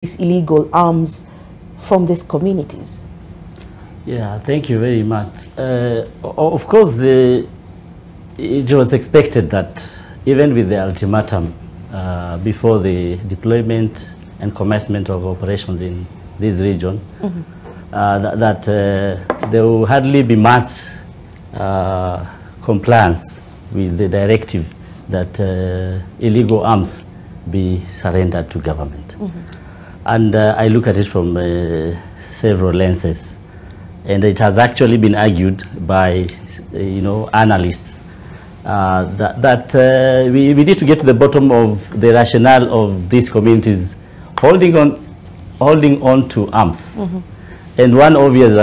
these illegal arms from these communities? Yeah, thank you very much. Of course, it was expected that even with the ultimatum before the deployment and commencement of operations in this region, that there will hardly be much compliance with the directive that illegal arms be surrendered to government. And I look at it from several lenses, and it has actually been argued by analysts that we need to get to the bottom of the rationale of these communities holding on to arms. And one obvious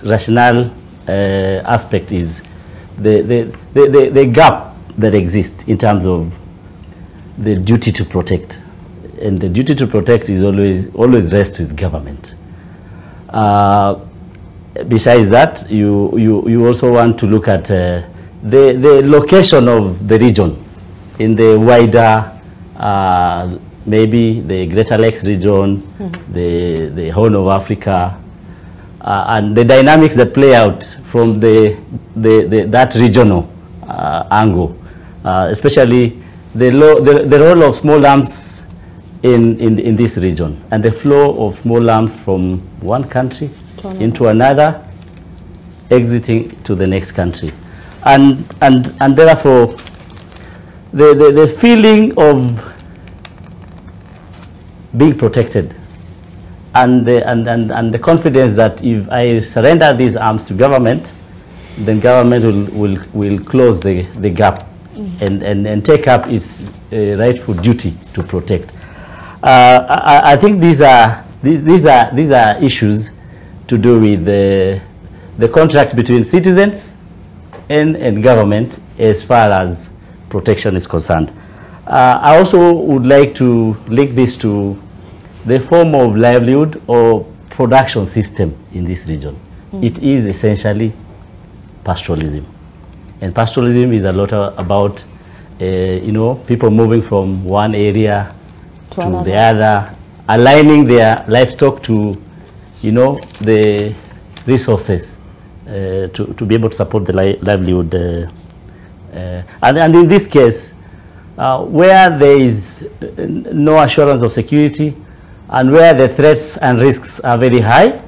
rationale aspect is the gap that exists in terms of the duty to protect. And the duty to protect is always rests with government. Besides that, you also want to look at the location of the region in the wider, maybe the Greater Lakes region, the Horn of Africa, and the dynamics that play out from that regional angle, especially the role of small arms in this region, and the flow of small arms from one country into another, exiting to the next country, and therefore the feeling of being protected, and the confidence that if I surrender these arms to government, then government will close the gap and take up its rightful duty to protect. I think these are issues to do with the contract between citizens and government as far as protection is concerned. I also would like to link this to the form of livelihood or production system in this region. It is essentially pastoralism, and pastoralism is a lot about people moving from one area to the other, aligning their livestock to the resources to be able to support the livelihood. And in this case, where there is no assurance of security and where the threats and risks are very high,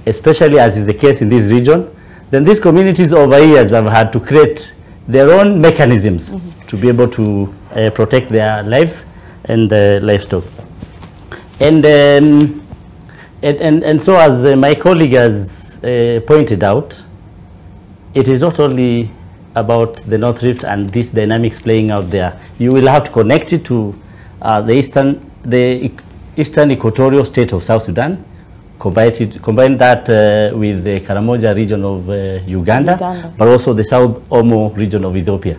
especially as is the case in this region, then these communities over years have had to create their own mechanisms to be able to protect their lives and livestock. And so, as my colleague has pointed out, it is not only about the North Rift and these dynamics playing out there. You will have to connect it to the eastern equatorial state of South Sudan, combine that with the Karamoja region of Uganda, but also the South Omo region of Ethiopia.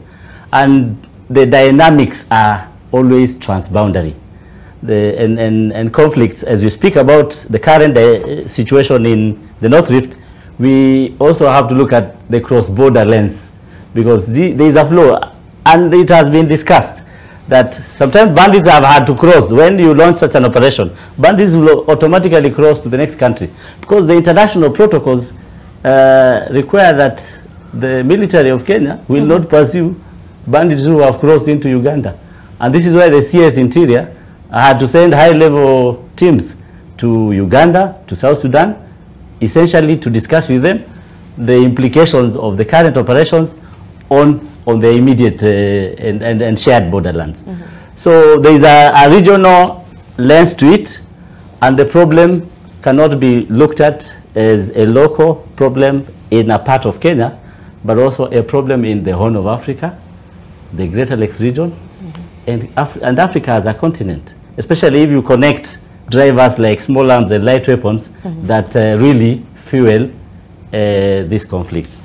And the dynamics are always transboundary. And conflicts, as you speak about the current situation in the North Rift, we also have to look at the cross-border lens, because there is a flow, and it has been discussed that sometimes bandits have had to cross. When you launch such an operation, bandits will automatically cross to the next country, because the international protocols require that the military of Kenya will not pursue bandits who have crossed into Uganda. And this is why the CS Interior had to send high-level teams to Uganda, to South Sudan, essentially to discuss with them the implications of the current operations on the immediate and shared borderlands. So there is a regional lens to it, and the problem cannot be looked at as a local problem in a part of Kenya, but also a problem in the Horn of Africa, the Greater Lakes region, and Africa as a continent, especially if you connect drivers like small arms and light weapons that really fuel these conflicts.